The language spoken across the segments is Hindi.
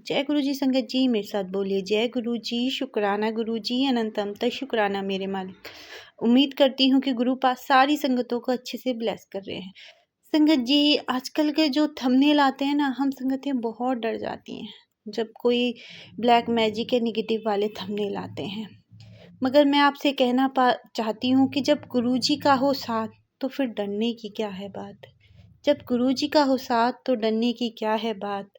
जय गुरु जी संगत जी, मेरे साथ बोलिए जय गुरु जी, शुक्राना गुरु जी, अनंतम तक शुक्राना मेरे मालिक। उम्मीद करती हूँ कि गुरु पास सारी संगतों को अच्छे से ब्लेस कर रहे हैं। संगत जी, आजकल के जो थंबनेल आते हैं ना, हम संगतें बहुत डर जाती हैं जब कोई ब्लैक मैजिक या निगेटिव वाले थंबनेल आते हैं। मगर मैं आपसे कहना चाहती हूँ कि जब गुरु जी का हो साथ तो फिर डरने की क्या है बात। जब गुरु जी का हो साथ तो डरने की क्या है बात।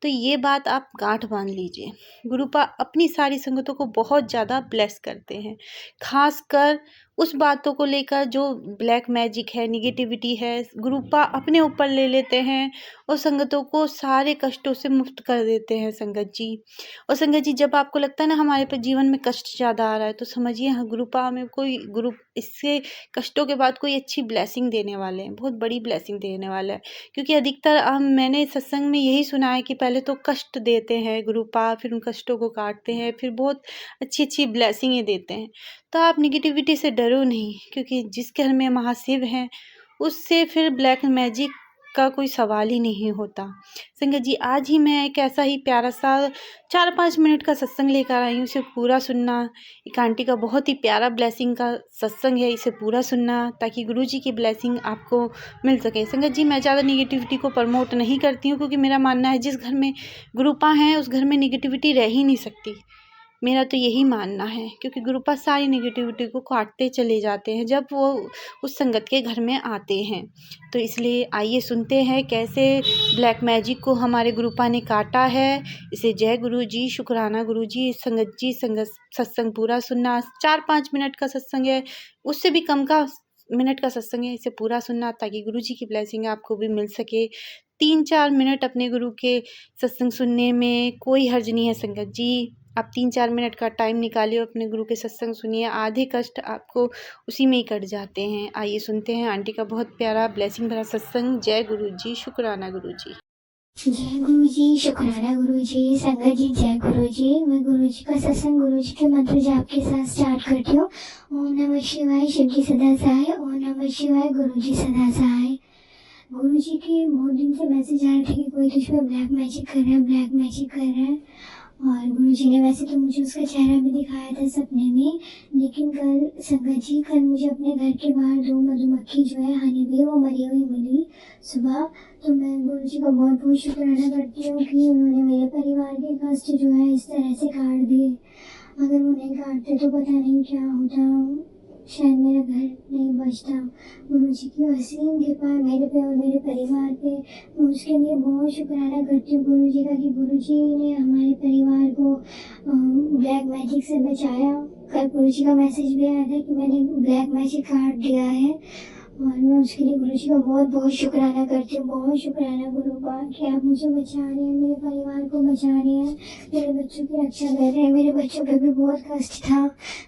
तो ये बात आप गांठ बांध लीजिए। गुरुपा अपनी सारी संगतों को बहुत ज़्यादा ब्लेस करते हैं, खासकर उस बातों को लेकर जो ब्लैक मैजिक है, निगेटिविटी है, गुरुपा अपने ऊपर ले लेते हैं और संगतों को सारे कष्टों से मुक्त कर देते हैं संगत जी। और संगत जी, जब आपको लगता है ना हमारे पर जीवन में कष्ट ज़्यादा आ रहा है, तो समझिए हाँ, गुरुपा हमें कोई गुरु इससे कष्टों के बाद कोई अच्छी ब्लेसिंग देने वाले हैं, बहुत बड़ी ब्लेसिंग देने वाला है। क्योंकि अधिकतर मैंने सत्संग में यही सुना है कि पहले तो कष्ट देते हैं गुरुपा, फिर उन कष्टों को काटते हैं, फिर बहुत अच्छी ब्लेसिंगें देते हैं। तो आप निगेटिविटी से डरो नहीं, क्योंकि जिस घर में महाशिव हैं उससे फिर ब्लैक मैजिक का कोई सवाल ही नहीं होता। संगत जी, आज ही मैं एक ऐसा ही प्यारा सा 4-5 मिनट का सत्संग लेकर आई हूँ, इसे पूरा सुनना। एक आंटी का बहुत ही प्यारा ब्लेसिंग का सत्संग है, इसे पूरा सुनना ताकि गुरु जी की ब्लेसिंग आपको मिल सके। संगत जी, मैं ज़्यादा निगेटिविटी को प्रमोट नहीं करती हूँ, क्योंकि मेरा मानना है जिस घर में गुरुपा हैं उस घर में निगेटिविटी रह ही नहीं सकती। मेरा तो यही मानना है, क्योंकि गुरुपा सारी निगेटिविटी को काटते चले जाते हैं जब वो उस संगत के घर में आते हैं। तो इसलिए आइए सुनते हैं कैसे ब्लैक मैजिक को हमारे गुरुपा ने काटा है। इसे जय गुरु जी, शुक्राना गुरु जी। संगत जी, सत्संग पूरा सुनना। 4-5 मिनट का सत्संग है, उससे भी कम का मिनट का सत्संग है, इसे पूरा सुनना ताकि गुरु जी की ब्लेसिंग आपको भी मिल सके। 3-4 मिनट अपने गुरु के सत्संग सुनने में कोई हर्ज नहीं है संगत जी। आप 3-4 मिनट का टाइम निकालिए, अपने गुरु के सत्संग सुनिए, आधे कष्ट आपको उसी में ही कट जाते हैं। आइए सुनते हैं आंटी का बहुत प्यारा ब्लेसिंग भरा सत्संग। जय गुरु जी, शुक्राना गुरु जी। जय गुरु जी, शुक्राना गुरु जी। संगत जी, जय गुरु जी। मैं गुरु जी का सत्संग गुरु जी के मंत्र जाप के साथ स्टार्ट करती हूँ। ओम नमः शिवाय, शिव जी सदा सहाय। ओम नमः शिवाय, गुरु जी सदा सहाय। गुरु जी के बहुत दिन से मैसेज आ रहे थे कि कोई तुझ पे ब्लैक मैजिक कर रहा है, ब्लैक मैजिक कर रहा है। और गुरु जी ने वैसे तो मुझे उसका चेहरा भी दिखाया था सपने में, लेकिन कल संगत जी, कल मुझे अपने घर के बाहर 2 मधुमक्खी जो है हनी भी, वो मरी हुई मिली सुबह। तो मैं गुरु जी का बहुत बहुत शुक्राना करती हूँ कि उन्होंने मेरे परिवार के कष्ट जो है इस तरह से काट दिए। अगर वो नहीं काटते तो पता नहीं क्या होता, शायद मेरा घर नहीं बचता। गुरु जी की असीम कृपा मेरे पे और मेरे परिवार पे, मैं उसके लिए बहुत शुक्राना करती हूँ गुरु जी का कि गुरु जी ने हमारे परिवार को ब्लैक मैजिक से बचाया। कल गुरु जी का मैसेज भी आया था कि मैंने ब्लैक मैजिक काट दिया है, और मैं उसके लिए गुरु जी का बहुत बहुत शुक्राना करती हूँ। बहुत शुक्राना गुरु का कि आप मुझे बचा रहे हैं, मेरे परिवार को बचा रहे हैं, मेरे बच्चों की रक्षा कर रहे हैं। मेरे बच्चों पे भी बहुत कष्ट था।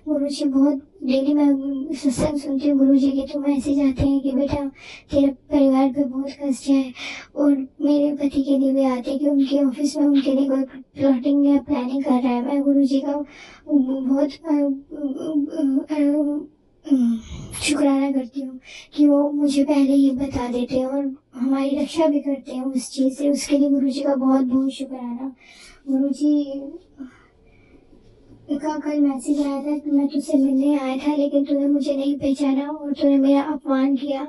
गुरु जी बहुत डेली मैं सत्संग सुनती हूँ गुरु जी के, तो मैसेज आते हैं कि बेटा तेरे परिवार पे बहुत कष्ट है। और मेरे पति के लिए भी आते हैं कि उनके ऑफिस में उनके लिए कोई प्लॉटिंग या प्लानिंग कर रहा है। मैं गुरु जी का बहुत शुक्राना करती हूँ कि वो मुझे पहले ही बता देते हैं और हमारी रक्षा भी करते हैं उस चीज़ से। उसके लिए गुरु जी का बहुत बहुत शुक्राना। गुरु जी का कल मैसेज आया था कि मैं तुझसे मिलने आया था, लेकिन तूने मुझे नहीं पहचाना और तूने मेरा अपमान किया।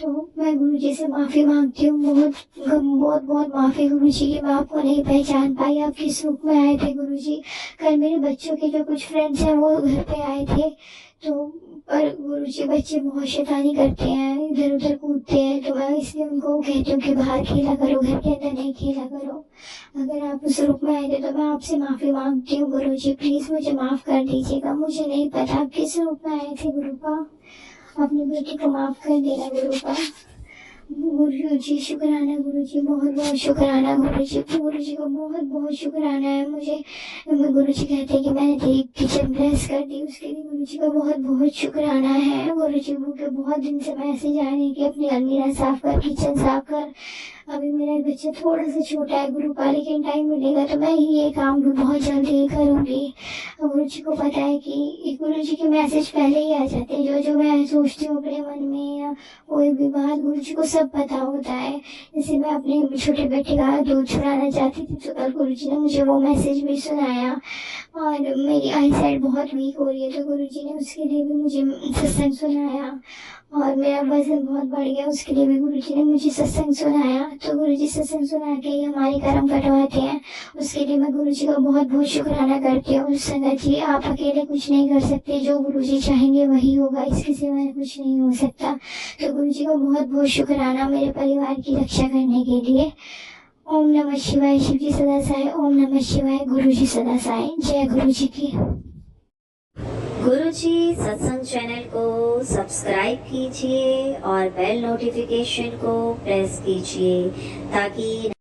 तो मैं गुरु जी से माफ़ी मांगती हूँ, बहुत बहुत माफ़ी गुरु जी की। मैं आपको नहीं पहचान पाई, आप किस रूप में आए थे गुरु जी। कल मेरे बच्चों के जो कुछ फ्रेंड्स हैं वो घर पे आए थे, तो पर गुरु जी बच्चे बहुत शैतानी करते हैं, इधर उधर कूदते हैं, तो मैं इसलिए उनको कहती हूँ कि बाहर खेला करो, घर के अंदर नहीं खेला करो। अगर आप उस रूप में आए थे तो मैं आपसे माफ़ी मांगती हूँ गुरु जी, प्लीज़ मुझे माफ़ कर दीजिएगा। मुझे नहीं पता आप किस रूप में आए थे गुरु का, अपनी बेटी को माफ़ कर देना गुरु का। गुरु जी शुक्राना गुरु जी, बहुत बहुत शुक्राना गुरु जी। गुरु जी को बहुत बहुत शुक्राना है मुझे। गुरु जी कहते हैं कि मैंने तेरी किचन ब्लेस कर दी, उसके लिए गुरु जी का बहुत बहुत शुक्राना है। गुरु जी के बहुत दिन से मैसेज आ रहे हैं कि अपनी अलमीरा साफ कर, किचन साफ कर। अभी मेरा बच्चा थोड़ा सा छोटा है गुरु का, लेकिन टाइम मिलेगा तो मैं ये काम भी बहुत जल्दी करूँगी। गुरु जी को पता है कि गुरु जी के मैसेज पहले ही आ जाते हैं, जो जो मैं सोचती हूँ अपने मन में या कोई भी बात गुरु जी को सब सब पता होता है। जैसे मैं अपने छोटे बेटे का दूध छुड़ाना चाहती थी तो कल गुरुजी ने मुझे वो मैसेज भी सुनाया। और मेरी आई साइड बहुत वीक हो रही है तो गुरुजी ने उसके लिए भी मुझे सत्संग सुनाया। और मेरा वजन बहुत बढ़ गया, उसके लिए भी गुरुजी ने मुझे सत्संग सुनाया। तो गुरुजी सत्संग सुना के ही हमारे कर्म कटवाते हैं, उसके लिए मैं गुरुजी का बहुत बहुत शुक्राना करती हूँ। संगत जी, आप अकेले कुछ नहीं कर सकते, जो गुरुजी चाहेंगे वही होगा, इसके सिवा कुछ नहीं हो सकता। तो गुरुजी का बहुत बहुत शुक्राना मेरे परिवार की रक्षा करने के लिए। ओम नमः शिवाय, शिव जी सदा सहाय। ओम नमः शिवाय, गुरुजी सदा सहाय। जय गुरुजी की। गुरुजी सत्संग चैनल को सब्सक्राइब कीजिए और बेल नोटिफिकेशन को प्रेस कीजिए ताकि